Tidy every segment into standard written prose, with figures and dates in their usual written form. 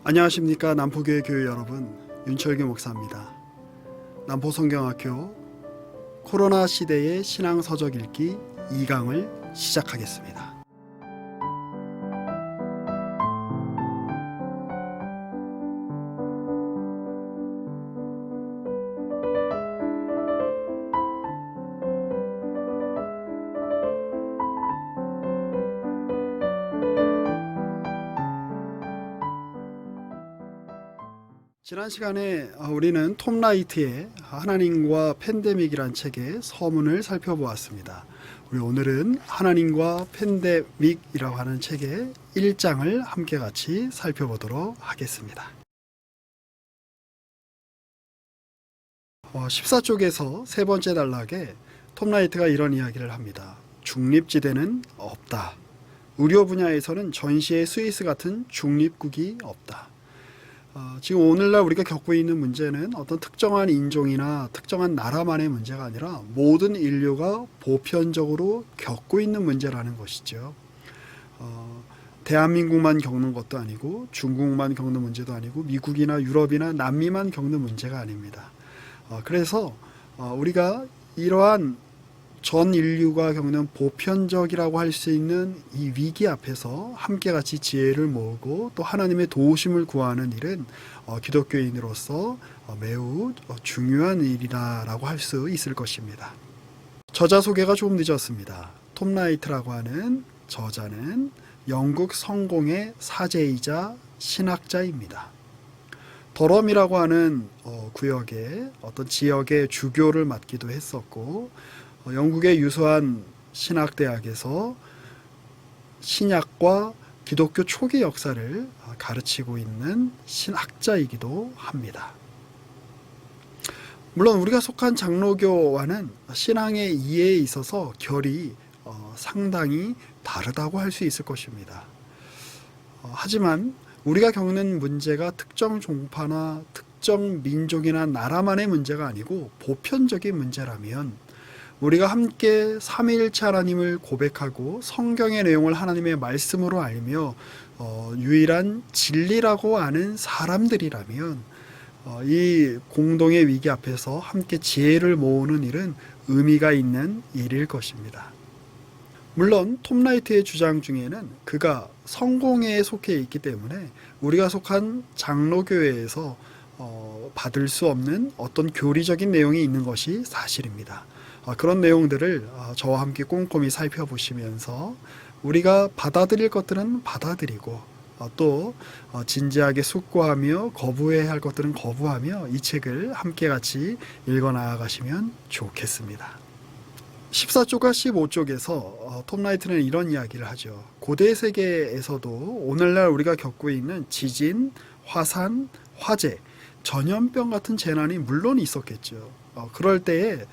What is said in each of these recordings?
안녕하십니까. 남포교회 교회 여러분, 윤철규 목사입니다. 남포성경학교 코로나 시대의 신앙 서적 읽기 2강을 시작하겠습니다. 지난 시간에 우리는 톰 라이트의 하나님과 팬데믹이란 책의 서문을 살펴보았습니다. 우리 오늘은 하나님과 팬데믹이라고 하는 책의 1장을 함께 같이 살펴보도록 하겠습니다. 14쪽에서 세 번째 단락에 톰 라이트가 이런 이야기를 합니다. 중립지대는 없다. 의료 분야에서는 전시의 스위스 같은 중립국이 없다. 지금 오늘날 우리가 겪고 있는 문제는 어떤 특정한 인종이나 특정한 나라만의 문제가 아니라 모든 인류가 보편적으로 겪고 있는 문제라는 것이죠. 대한민국만 겪는 것도 아니고 중국만 겪는 문제도 아니고 미국이나 유럽이나 남미만 겪는 문제가 아닙니다. 그래서 우리가 이러한 전 인류가 겪는 보편적이라고 할 수 있는 이 위기 앞에서 함께 같이 지혜를 모으고 또 하나님의 도우심을 구하는 일은 기독교인으로서 매우 중요한 일이라고 할 수 있을 것입니다. 저자 소개가 조금 늦었습니다. 톰 라이트라고 하는 저자는 영국 성공의 사제이자 신학자입니다. 더럼이라고 하는 구역의 어떤 지역의 주교를 맡기도 했었고 영국의 유수한 신학대학에서 신약과 기독교 초기 역사를 가르치고 있는 신학자이기도 합니다. 물론 우리가 속한 장로교와는 신앙의 이해에 있어서 결이 상당히 다르다고 할 수 있을 것입니다. 하지만 우리가 겪는 문제가 특정 종파나 특정 민족이나 나라만의 문제가 아니고 보편적인 문제라면 우리가 함께 삼위일체 하나님을 고백하고 성경의 내용을 하나님의 말씀으로 알며 유일한 진리라고 아는 사람들이라면 이 공동의 위기 앞에서 함께 지혜를 모으는 일은 의미가 있는 일일 것입니다. 물론 톰 라이트의 주장 중에는 그가 성공회에 속해 있기 때문에 우리가 속한 장로교회에서 받을 수 없는 어떤 교리적인 내용이 있는 것이 사실입니다. 그런 내용들을 저와 함께 꼼꼼히 살펴보시면서 우리가 받아들일 것들은 받아들이고 또 진지하게 숙고하며 거부해야 할 것들은 거부하며 이 책을 함께 같이 읽어 나아가시면 좋겠습니다. 14쪽과 15쪽에서 톰 라이트는 이런 이야기를 하죠. 고대 세계에서도 오늘날 우리가 겪고 있는 지진, 화산, 화재, 전염병 같은 재난이 물론 있었겠죠. 그럴 때에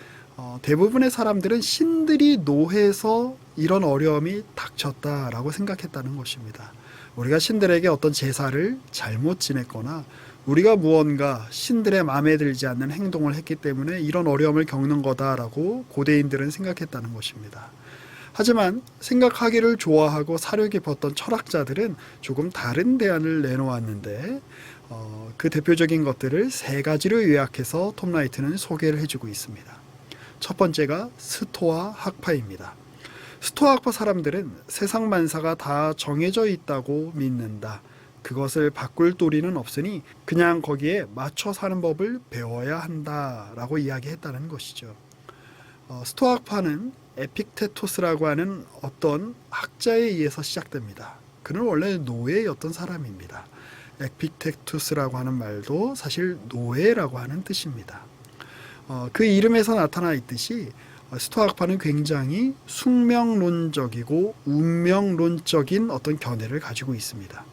대부분의 사람들은 신들이 노해서 이런 어려움이 닥쳤다라고 생각했다는 것입니다. 우리가 신들에게 어떤 제사를 잘못 지냈거나 우리가 무언가 신들의 마음에 들지 않는 행동을 했기 때문에 이런 어려움을 겪는 거다라고 고대인들은 생각했다는 것입니다. 하지만 생각하기를 좋아하고 사려 깊었던 철학자들은 조금 다른 대안을 내놓았는데 그 대표적인 것들을 세 가지로 요약해서 톰 라이트는 소개를 해주고 있습니다. 첫 번째가 스토아 학파입니다. 스토아 학파 사람들은 세상 만사가 다 정해져 있다고 믿는다. 그것을 바꿀 도리는 없으니 그냥 거기에 맞춰 사는 법을 배워야 한다라고 이야기했다는 것이죠. 스토아 학파는 에픽테토스라고 하는 어떤 학자에 의해서 시작됩니다. 그는 원래 노예였던 사람입니다. 에픽테토스라고 하는 말도 사실 노예라고 하는 뜻입니다. 그 이름에서 나타나 있듯이 스토아학파는 굉장히 숙명론적이고 운명론적인 어떤 견해를 가지고 있습니다.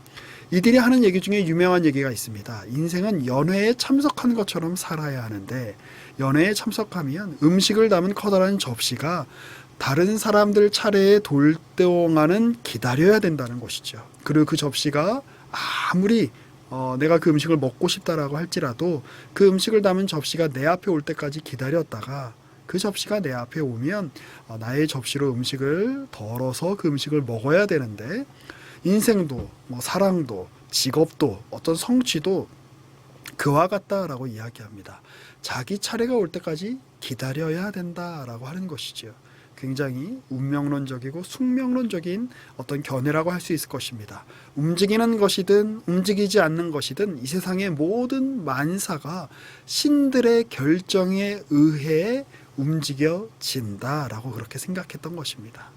이들이 하는 얘기 중에 유명한 얘기가 있습니다. 인생은 연회에 참석한 것처럼 살아야 하는데 연회에 참석하면 음식을 담은 커다란 접시가 다른 사람들 차례에 돌 동안은 기다려야 된다는 것이죠. 그리고 그 접시가 아무리 내가 그 음식을 먹고 싶다라고 할지라도 그 음식을 담은 접시가 내 앞에 올 때까지 기다렸다가 그 접시가 내 앞에 오면 나의 접시로 음식을 덜어서 그 음식을 먹어야 되는데 인생도 사랑도 직업도 어떤 성취도 그와 같다라고 이야기합니다. 자기 차례가 올 때까지 기다려야 된다라고 하는 것이지요. 굉장히 운명론적이고 숙명론적인 어떤 견해라고 할 수 있을 것입니다. 움직이는 것이든 움직이지 않는 것이든 이 세상의 모든 만사가 신들의 결정에 의해 움직여진다라고 그렇게 생각했던 것입니다.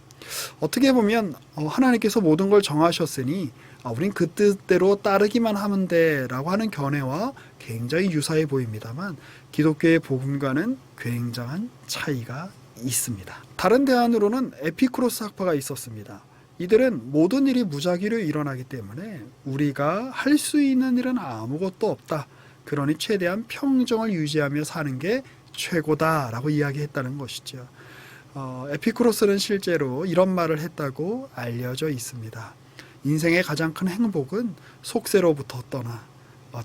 어떻게 보면 하나님께서 모든 걸 정하셨으니 우린 그 뜻대로 따르기만 하면 돼라고 하는 견해와 굉장히 유사해 보입니다만 기독교의 복음과는 굉장한 차이가 있습니다. 다른 대안으로는 에피쿠로스 학파가 있었습니다. 이들은 모든 일이 무작위로 일어나기 때문에 우리가 할 수 있는 일은 아무것도 없다. 그러니 최대한 평정을 유지하며 사는 게 최고다라고 이야기했다는 것이죠. 에피쿠로스는 실제로 이런 말을 했다고 알려져 있습니다. 인생의 가장 큰 행복은 속세로부터 떠나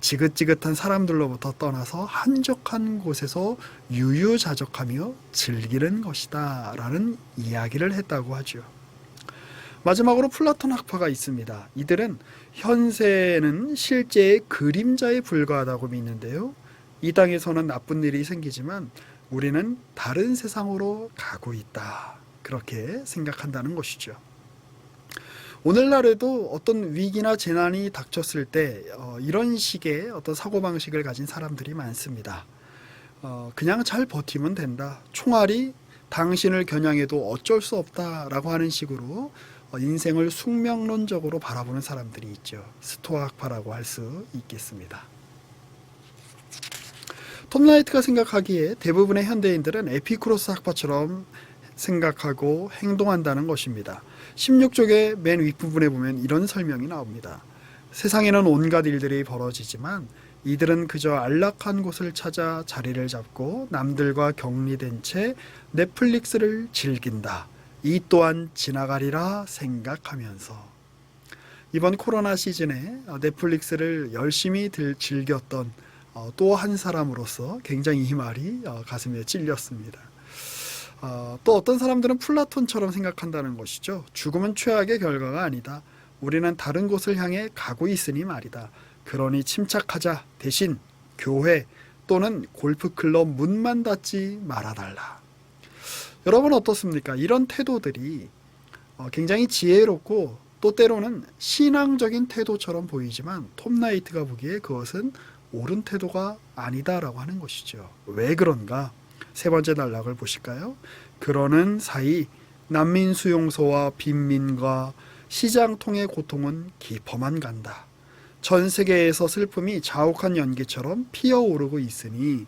지긋지긋한 사람들로부터 떠나서 한적한 곳에서 유유자적하며 즐기는 것이다 라는 이야기를 했다고 하죠. 마지막으로 플라톤 학파가 있습니다. 이들은 현세는 실제의 그림자에 불과하다고 믿는데요. 이 땅에서는 나쁜 일이 생기지만 우리는 다른 세상으로 가고 있다. 그렇게 생각한다는 것이죠. 오늘날에도 어떤 위기나 재난이 닥쳤을 때 이런 식의 어떤 사고방식을 가진 사람들이 많습니다. 그냥 잘 버티면 된다. 총알이 당신을 겨냥해도 어쩔 수 없다라고 하는 식으로 인생을 숙명론적으로 바라보는 사람들이 있죠. 스토아학파라고 할 수 있겠습니다. 톰 라이트가 생각하기에 대부분의 현대인들은 에피쿠로스 학파처럼 생각하고 행동한다는 것입니다. 16쪽의 맨 윗부분에 보면 이런 설명이 나옵니다. 세상에는 온갖 일들이 벌어지지만 이들은 그저 안락한 곳을 찾아 자리를 잡고 남들과 격리된 채 넷플릭스를 즐긴다. 이 또한 지나가리라 생각하면서. 이번 코로나 시즌에 넷플릭스를 열심히 즐겼던 또 한 사람으로서 굉장히 이 말이 가슴에 찔렸습니다. 또 어떤 사람들은 플라톤처럼 생각한다는 것이죠. 죽음은 최악의 결과가 아니다. 우리는 다른 곳을 향해 가고 있으니 말이다. 그러니 침착하자. 대신 교회 또는 골프클럽 문만 닫지 말아달라. 여러분 어떻습니까? 이런 태도들이 굉장히 지혜롭고 또 때로는 신앙적인 태도처럼 보이지만 톰 라이트가 보기에 그것은 옳은 태도가 아니다라고 하는 것이죠. 왜 그런가? 세 번째 단락을 보실까요? 그러는 사이 난민 수용소와 빈민과 시장통의 고통은 깊어만 간다. 전 세계에서 슬픔이 자욱한 연기처럼 피어오르고 있으니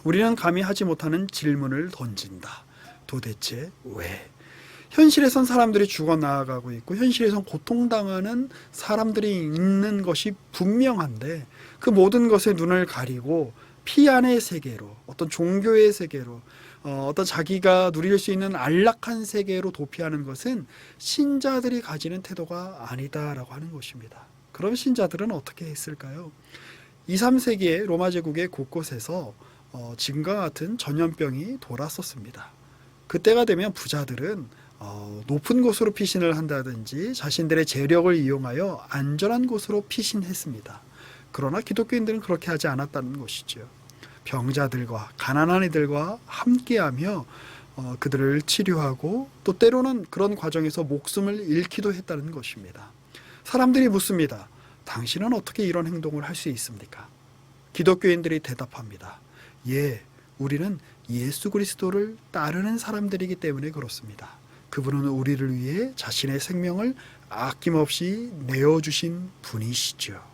우리는 감히 하지 못하는 질문을 던진다. 도대체 왜? 현실에선 사람들이 죽어나가고 있고 현실에선 고통당하는 사람들이 있는 것이 분명한데 그 모든 것에 눈을 가리고 피 안의 세계로 어떤 종교의 세계로 어떤 자기가 누릴 수 있는 안락한 세계로 도피하는 것은 신자들이 가지는 태도가 아니다라고 하는 것입니다. 그럼 신자들은 어떻게 했을까요? 2, 3세기에 로마 제국의 곳곳에서 지금과 같은 전염병이 돌았었습니다. 그때가 되면 부자들은 높은 곳으로 피신을 한다든지 자신들의 재력을 이용하여 안전한 곳으로 피신했습니다. 그러나 기독교인들은 그렇게 하지 않았다는 것이죠. 병자들과 가난한 이들과 함께하며 그들을 치료하고 또 때로는 그런 과정에서 목숨을 잃기도 했다는 것입니다. 사람들이 묻습니다. 당신은 어떻게 이런 행동을 할 수 있습니까? 기독교인들이 대답합니다. 예, 우리는 예수 그리스도를 따르는 사람들이기 때문에 그렇습니다. 그분은 우리를 위해 자신의 생명을 아낌없이 내어주신 분이시죠.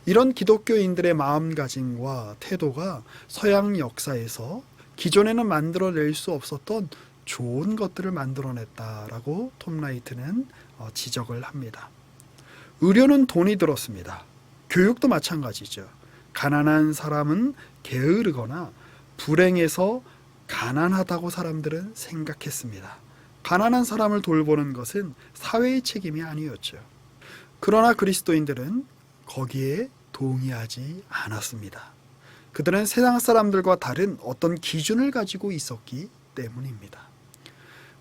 이런 기독교인들의 마음가짐과 태도가 서양 역사에서 기존에는 만들어낼 수 없었던 좋은 것들을 만들어냈다라고 톰 라이트는 지적을 합니다. 의료는 돈이 들었습니다. 교육도 마찬가지죠. 가난한 사람은 게으르거나 불행해서 가난하다고 사람들은 생각했습니다. 가난한 사람을 돌보는 것은 사회의 책임이 아니었죠. 그러나 그리스도인들은 거기에 동의하지 않았습니다. 그들은 세상 사람들과 다른 어떤 기준을 가지고 있었기 때문입니다.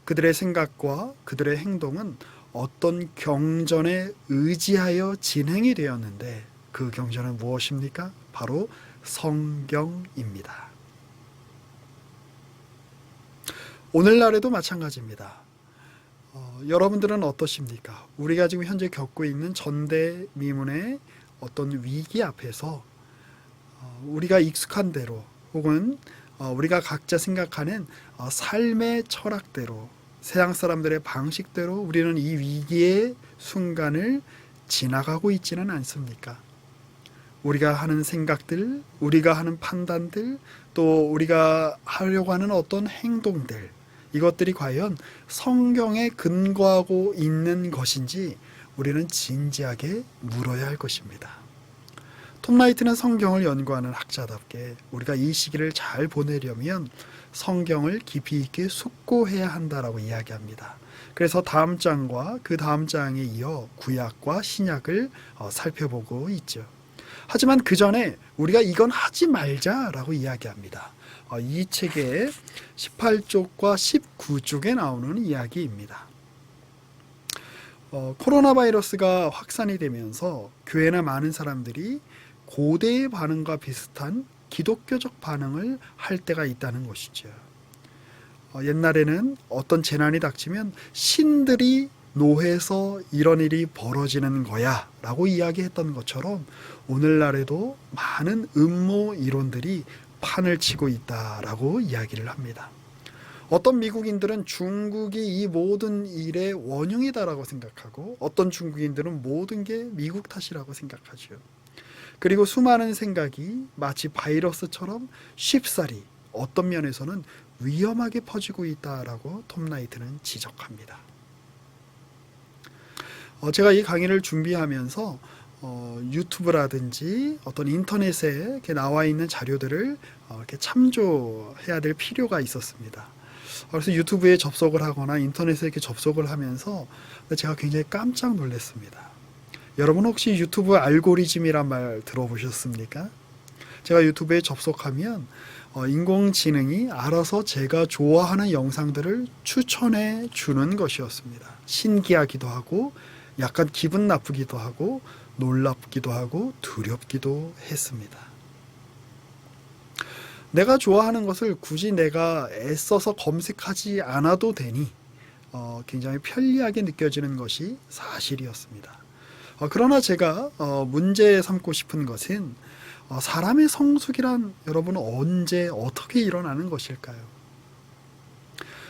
그들의 생각과 그들의 행동은 어떤 경전에 의지하여 진행이 되었는데 그 경전은 무엇입니까? 바로 성경입니다. 오늘날에도 마찬가지입니다. 여러분들은 어떠십니까? 우리가 지금 현재 겪고 있는 전대미문의 어떤 위기 앞에서 우리가 익숙한 대로 혹은 우리가 각자 생각하는 삶의 철학대로 세상 사람들의 방식대로 우리는 이 위기의 순간을 지나가고 있지는 않습니까? 우리가 하는 생각들, 우리가 하는 판단들, 또 우리가 하려고 하는 어떤 행동들, 이것들이 과연 성경에 근거하고 있는 것인지 우리는 진지하게 물어야 할 것입니다. 톰 라이트는 성경을 연구하는 학자답게 우리가 이 시기를 잘 보내려면 성경을 깊이 있게 숙고해야 한다라고 이야기합니다. 그래서 다음 장과 그 다음 장에 이어 구약과 신약을 살펴보고 있죠. 하지만 그 전에 우리가 이건 하지 말자라고 이야기합니다. 이 책의 18쪽과 19쪽에 나오는 이야기입니다. 코로나 바이러스가 확산이 되면서 교회나 많은 사람들이 고대의 반응과 비슷한 기독교적 반응을 할 때가 있다는 것이죠. 옛날에는 어떤 재난이 닥치면 신들이 노해서 이런 일이 벌어지는 거야 라고 이야기했던 것처럼 오늘날에도 많은 음모 이론들이 판을 치고 있다라고 이야기를 합니다. 어떤 미국인들은 중국이 이 모든 일의 원흉이다라고 생각하고 어떤 중국인들은 모든 게 미국 탓이라고 생각하죠. 그리고 수많은 생각이 마치 바이러스처럼 쉽사리 어떤 면에서는 위험하게 퍼지고 있다라고 톰 라이트는 지적합니다. 제가 이 강의를 준비하면서 유튜브라든지 어떤 인터넷에 이렇게 나와 있는 자료들을 이렇게 참조해야 될 필요가 있었습니다. 그래서 유튜브에 접속을 하거나 인터넷에 이렇게 접속을 하면서 제가 굉장히 깜짝 놀랐습니다. 여러분 혹시 유튜브 알고리즘이란 말 들어보셨습니까? 제가 유튜브에 접속하면 인공지능이 알아서 제가 좋아하는 영상들을 추천해 주는 것이었습니다. 신기하기도 하고 약간 기분 나쁘기도 하고 놀랍기도 하고 두렵기도 했습니다. 내가 좋아하는 것을 굳이 내가 애써서 검색하지 않아도 되니 굉장히 편리하게 느껴지는 것이 사실이었습니다. 그러나 제가 문제 삼고 싶은 것은 사람의 성숙이란 여러분 언제 어떻게 일어나는 것일까요?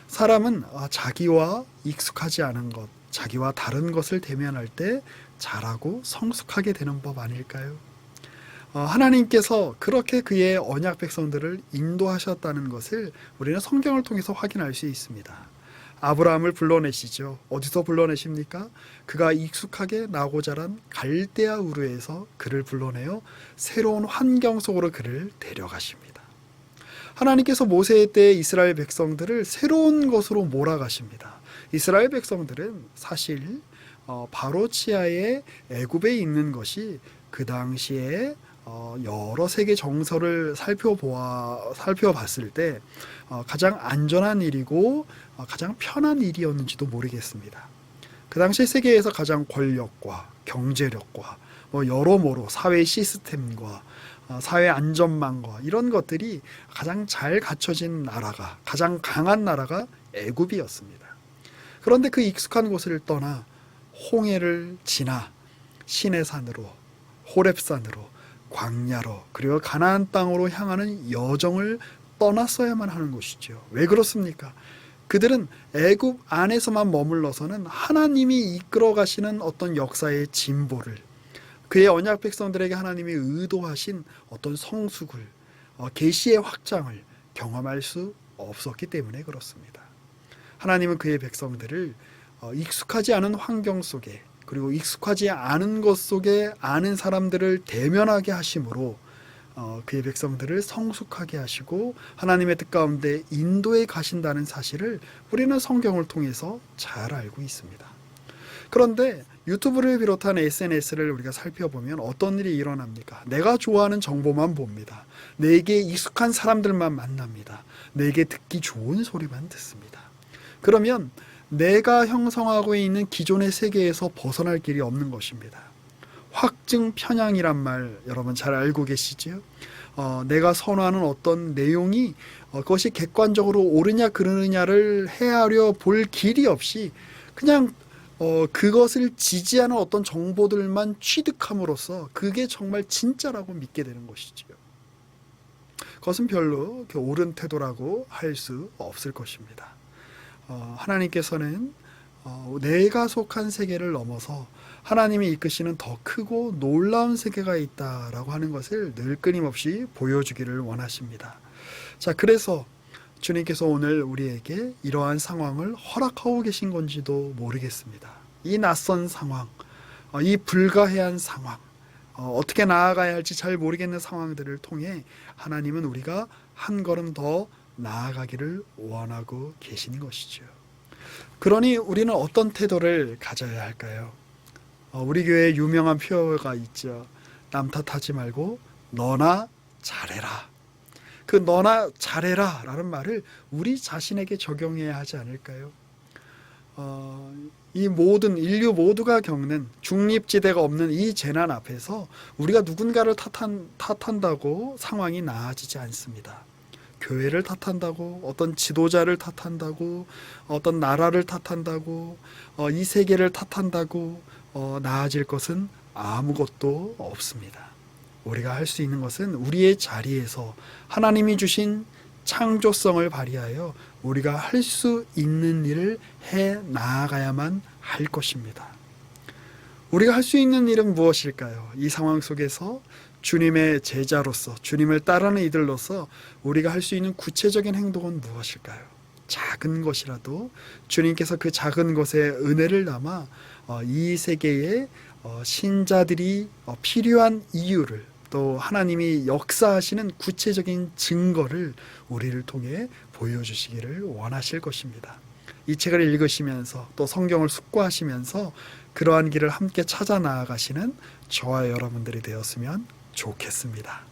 사람은 자기와 익숙하지 않은 것, 자기와 다른 것을 대면할 때 자라고 성숙하게 되는 법 아닐까요? 하나님께서 그렇게 그의 언약 백성들을 인도하셨다는 것을 우리는 성경을 통해서 확인할 수 있습니다. 아브라함을 불러내시죠. 어디서 불러내십니까? 그가 익숙하게 나고 자란 갈대아 우르에서 그를 불러내어 새로운 환경 속으로 그를 데려가십니다. 하나님께서 모세의 때 이스라엘 백성들을 새로운 것으로 몰아가십니다. 이스라엘 백성들은 사실 바로 치하의 애굽에 있는 것이 그 당시에 여러 세계 정서를 살펴봤을 때 가장 안전한 일이고 가장 편한 일이었는지도 모르겠습니다. 그 당시 세계에서 가장 권력과 경제력과 여러모로 사회 시스템과 사회 안전망과 이런 것들이 가장 잘 갖춰진 나라가 가장 강한 나라가 애굽이었습니다. 그런데 그 익숙한 곳을 떠나 홍해를 지나 시내산으로 호렙산으로 광야로 그리고 가나안 땅으로 향하는 여정을 떠났어야만 하는 것이죠. 왜 그렇습니까? 그들은 애굽 안에서만 머물러서는 하나님이 이끌어 가시는 어떤 역사의 진보를 그의 언약 백성들에게 하나님이 의도하신 어떤 성숙을 계시의 확장을 경험할 수 없었기 때문에 그렇습니다. 하나님은 그의 백성들을 익숙하지 않은 환경 속에 그리고 익숙하지 않은 것 속에 아는 사람들을 대면하게 하심으로 그의 백성들을 성숙하게 하시고 하나님의 뜻 가운데 인도에 가신다는 사실을 우리는 성경을 통해서 잘 알고 있습니다. 그런데 유튜브를 비롯한 SNS를 우리가 살펴보면 어떤 일이 일어납니까? 내가 좋아하는 정보만 봅니다. 내게 익숙한 사람들만 만납니다. 내게 듣기 좋은 소리만 듣습니다. 그러면 내가 형성하고 있는 기존의 세계에서 벗어날 길이 없는 것입니다. 확증 편향이란 말 여러분 잘 알고 계시지요? 내가 선호하는 어떤 내용이 그것이 객관적으로 옳으냐 그르느냐를 헤아려 볼 길이 없이 그냥 그것을 지지하는 어떤 정보들만 취득함으로써 그게 정말 진짜라고 믿게 되는 것이지요. 그것은 별로 옳은 태도라고 할 수 없을 것입니다. 하나님께서는 내가 속한 세계를 넘어서 하나님이 이끄시는 더 크고 놀라운 세계가 있다라고 하는 것을 늘 끊임없이 보여주기를 원하십니다. 자, 그래서 주님께서 오늘 우리에게 이러한 상황을 허락하고 계신 건지도 모르겠습니다. 이 낯선 상황, 이 불가해한 상황, 어떻게 나아가야 할지 잘 모르겠는 상황들을 통해 하나님은 우리가 한 걸음 더 나아가기를 원하고 계시는 것이죠. 그러니 우리는 어떤 태도를 가져야 할까요? 우리 교회에 유명한 표어가 있죠. 남 탓하지 말고 너나 잘해라. 그 너나 잘해라 라는 말을 우리 자신에게 적용해야 하지 않을까요? 이 모든 인류 모두가 겪는 중립지대가 없는 이 재난 앞에서 우리가 누군가를 탓한다고 상황이 나아지지 않습니다. 교회를 탓한다고, 어떤 지도자를 탓한다고, 어떤 나라를 탓한다고, 이 세계를 탓한다고 나아질 것은 아무것도 없습니다. 우리가 할 수 있는 것은 우리의 자리에서 하나님이 주신 창조성을 발휘하여 우리가 할 수 있는 일을 해 나아가야만 할 것입니다. 우리가 할 수 있는 일은 무엇일까요? 이 상황 속에서 주님의 제자로서, 주님을 따르는 이들로서 우리가 할 수 있는 구체적인 행동은 무엇일까요? 작은 것이라도 주님께서 그 작은 것에 은혜를 담아 이 세계에 신자들이 필요한 이유를, 또 하나님이 역사하시는 구체적인 증거를 우리를 통해 보여주시기를 원하실 것입니다. 이 책을 읽으시면서 또 성경을 숙고하시면서 그러한 길을 함께 찾아 나아가시는 저와 여러분들이 되었으면 좋겠습니다.